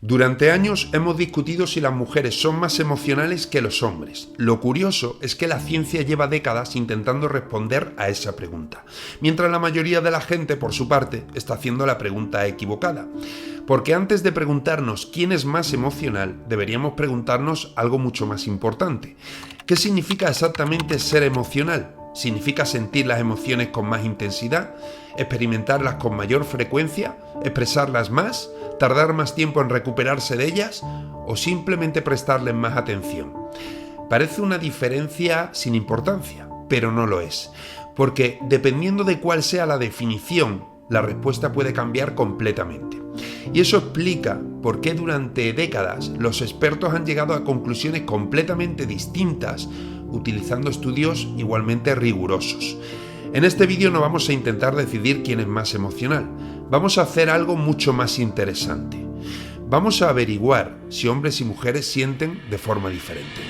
Durante años hemos discutido si las mujeres son más emocionales que los hombres. Lo curioso es que la ciencia lleva décadas intentando responder a esa pregunta, mientras la mayoría de la gente, por su parte, está haciendo la pregunta equivocada. Porque antes de preguntarnos quién es más emocional, deberíamos preguntarnos algo mucho más importante. ¿Qué significa exactamente ser emocional? ¿Significa sentir las emociones con más intensidad? ¿Experimentarlas con mayor frecuencia? ¿Expresarlas más? ¿Tardar más tiempo en recuperarse de ellas? ¿O simplemente prestarles más atención? Parece una diferencia sin importancia, pero no lo es. Porque dependiendo de cuál sea la definición, la respuesta puede cambiar completamente. Y eso explica por qué durante décadas los expertos han llegado a conclusiones completamente distintas, utilizando estudios igualmente rigurosos. En este vídeo no vamos a intentar decidir quién es más emocional. Vamos a hacer algo mucho más interesante. Vamos a averiguar si hombres y mujeres sienten de forma diferente.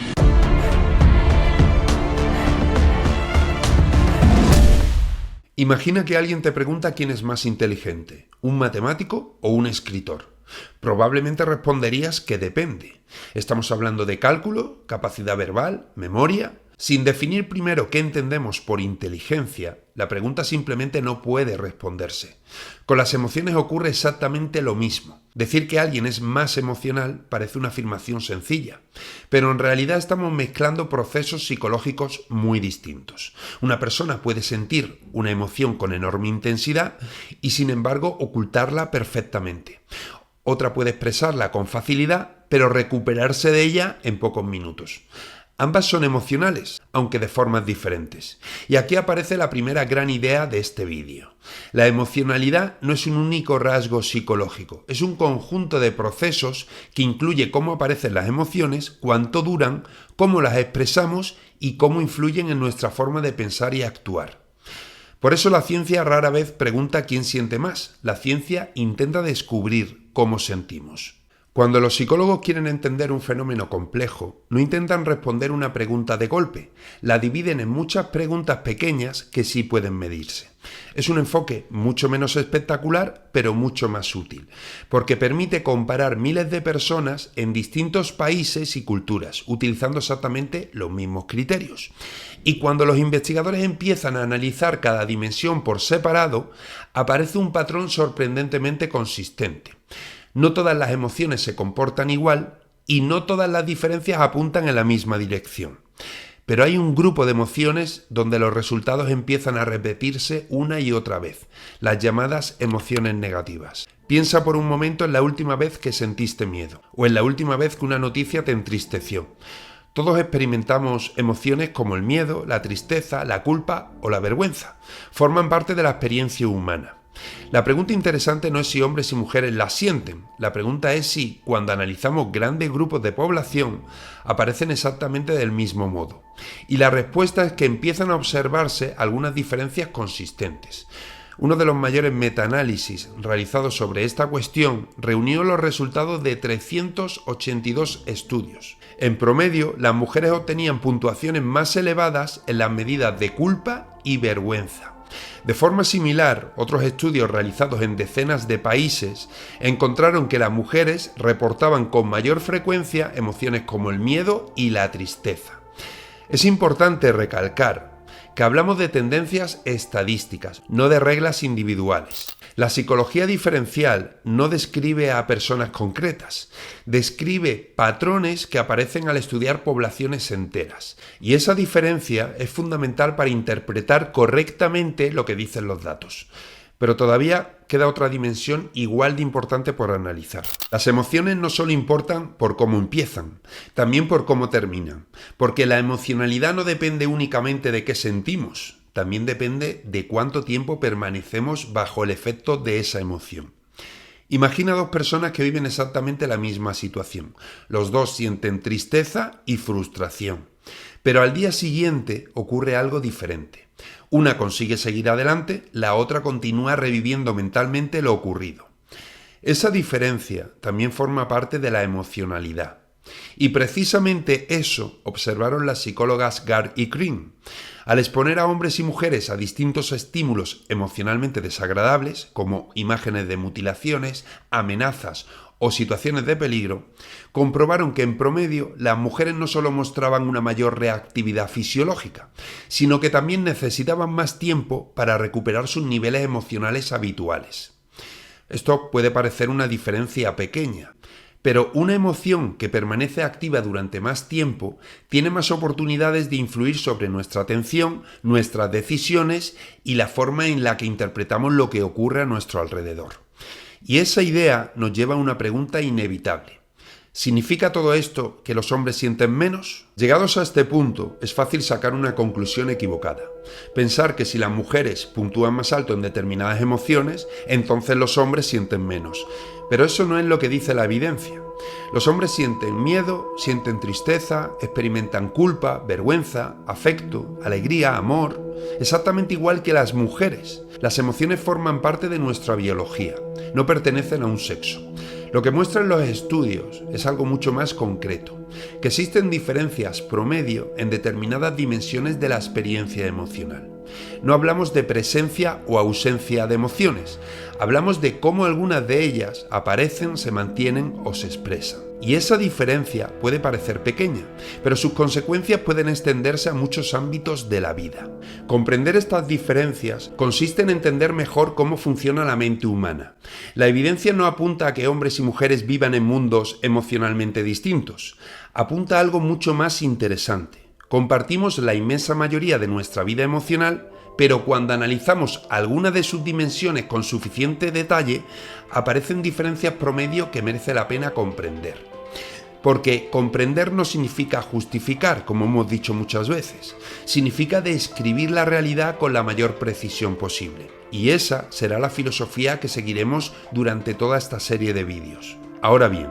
Imagina que alguien te pregunta quién es más inteligente, un matemático o un escritor. Probablemente responderías que depende. Estamos hablando de cálculo, capacidad verbal, memoria. Sin definir primero qué entendemos por inteligencia, la pregunta simplemente no puede responderse. Con las emociones ocurre exactamente lo mismo. Decir que alguien es más emocional parece una afirmación sencilla, pero en realidad estamos mezclando procesos psicológicos muy distintos. Una persona puede sentir una emoción con enorme intensidad y sin embargo ocultarla perfectamente. Otra puede expresarla con facilidad, pero recuperarse de ella en pocos minutos. Ambas son emocionales, aunque de formas diferentes. Y aquí aparece la primera gran idea de este vídeo. La emocionalidad no es un único rasgo psicológico, es un conjunto de procesos que incluye cómo aparecen las emociones, cuánto duran, cómo las expresamos y cómo influyen en nuestra forma de pensar y actuar. Por eso la ciencia rara vez pregunta quién siente más. La ciencia intenta descubrir cómo sentimos. Cuando los psicólogos quieren entender un fenómeno complejo, no intentan responder una pregunta de golpe, la dividen en muchas preguntas pequeñas que sí pueden medirse. Es un enfoque mucho menos espectacular, pero mucho más útil, porque permite comparar miles de personas en distintos países y culturas, utilizando exactamente los mismos criterios. Y cuando los investigadores empiezan a analizar cada dimensión por separado, aparece un patrón sorprendentemente consistente. No todas las emociones se comportan igual y no todas las diferencias apuntan en la misma dirección. Pero hay un grupo de emociones donde los resultados empiezan a repetirse una y otra vez, las llamadas emociones negativas. Piensa por un momento en la última vez que sentiste miedo o en la última vez que una noticia te entristeció. Todos experimentamos emociones como el miedo, la tristeza, la culpa o la vergüenza. Forman parte de la experiencia humana. La pregunta interesante no es si hombres y mujeres las sienten, la pregunta es si, cuando analizamos grandes grupos de población, aparecen exactamente del mismo modo. Y la respuesta es que empiezan a observarse algunas diferencias consistentes. Uno de los mayores metaanálisis realizados sobre esta cuestión reunió los resultados de 382 estudios. En promedio, las mujeres obtenían puntuaciones más elevadas en las medidas de culpa y vergüenza. De forma similar, otros estudios realizados en decenas de países encontraron que las mujeres reportaban con mayor frecuencia emociones como el miedo y la tristeza. Es importante recalcar que hablamos de tendencias estadísticas, no de reglas individuales. La psicología diferencial no describe a personas concretas, describe patrones que aparecen al estudiar poblaciones enteras. Y esa diferencia es fundamental para interpretar correctamente lo que dicen los datos. Pero todavía queda otra dimensión igual de importante por analizar. Las emociones no solo importan por cómo empiezan, también por cómo terminan. Porque la emocionalidad no depende únicamente de qué sentimos. También depende de cuánto tiempo permanecemos bajo el efecto de esa emoción. Imagina dos personas que viven exactamente la misma situación. Los dos sienten tristeza y frustración. Pero al día siguiente ocurre algo diferente. Una consigue seguir adelante, la otra continúa reviviendo mentalmente lo ocurrido. Esa diferencia también forma parte de la emocionalidad. Y precisamente eso observaron las psicólogas Gard y Green. Al exponer a hombres y mujeres a distintos estímulos emocionalmente desagradables, como imágenes de mutilaciones, amenazas o situaciones de peligro, comprobaron que en promedio las mujeres no solo mostraban una mayor reactividad fisiológica, sino que también necesitaban más tiempo para recuperar sus niveles emocionales habituales. Esto puede parecer una diferencia pequeña, pero una emoción que permanece activa durante más tiempo tiene más oportunidades de influir sobre nuestra atención, nuestras decisiones y la forma en la que interpretamos lo que ocurre a nuestro alrededor. Y esa idea nos lleva a una pregunta inevitable. ¿Significa todo esto que los hombres sienten menos? Llegados a este punto, es fácil sacar una conclusión equivocada. Pensar que si las mujeres puntúan más alto en determinadas emociones, entonces los hombres sienten menos. Pero eso no es lo que dice la evidencia. Los hombres sienten miedo, sienten tristeza, experimentan culpa, vergüenza, afecto, alegría, amor, exactamente igual que las mujeres. Las emociones forman parte de nuestra biología, no pertenecen a un sexo. Lo que muestran los estudios es algo mucho más concreto, que existen diferencias promedio en determinadas dimensiones de la experiencia emocional. No hablamos de presencia o ausencia de emociones, hablamos de cómo algunas de ellas aparecen, se mantienen o se expresan. Y esa diferencia puede parecer pequeña, pero sus consecuencias pueden extenderse a muchos ámbitos de la vida. Comprender estas diferencias consiste en entender mejor cómo funciona la mente humana. La evidencia no apunta a que hombres y mujeres vivan en mundos emocionalmente distintos, apunta a algo mucho más interesante. Compartimos la inmensa mayoría de nuestra vida emocional, pero cuando analizamos alguna de sus dimensiones con suficiente detalle, aparecen diferencias promedio que merece la pena comprender. Porque comprender no significa justificar, como hemos dicho muchas veces, significa describir la realidad con la mayor precisión posible. Y esa será la filosofía que seguiremos durante toda esta serie de vídeos. Ahora bien,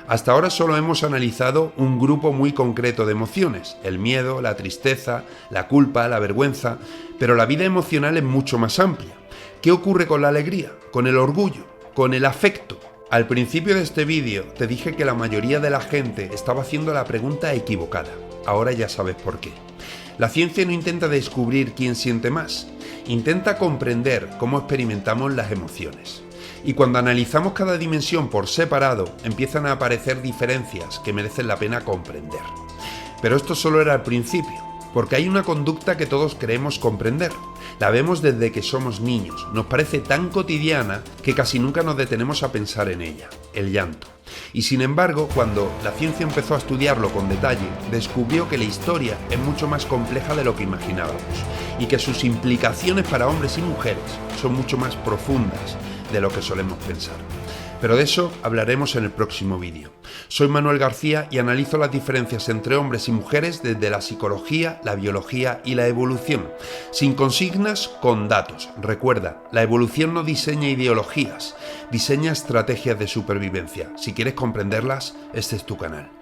hasta ahora solo hemos analizado un grupo muy concreto de emociones, el miedo, la tristeza, la culpa, la vergüenza, pero la vida emocional es mucho más amplia. ¿Qué ocurre con la alegría, con el orgullo, con el afecto? Al principio de este vídeo te dije que la mayoría de la gente estaba haciendo la pregunta equivocada. Ahora ya sabes por qué. La ciencia no intenta descubrir quién siente más, intenta comprender cómo experimentamos las emociones. Y cuando analizamos cada dimensión por separado, empiezan a aparecer diferencias que merecen la pena comprender. Pero esto solo era el principio, porque hay una conducta que todos creemos comprender. La vemos desde que somos niños, nos parece tan cotidiana que casi nunca nos detenemos a pensar en ella, el llanto. Y sin embargo, cuando la ciencia empezó a estudiarlo con detalle, descubrió que la historia es mucho más compleja de lo que imaginábamos y que sus implicaciones para hombres y mujeres son mucho más profundas de lo que solemos pensar. Pero de eso hablaremos en el próximo vídeo. Soy Manuel García y analizo las diferencias entre hombres y mujeres desde la psicología, la biología y la evolución. Sin consignas, con datos. Recuerda, la evolución no diseña ideologías, diseña estrategias de supervivencia. Si quieres comprenderlas, este es tu canal.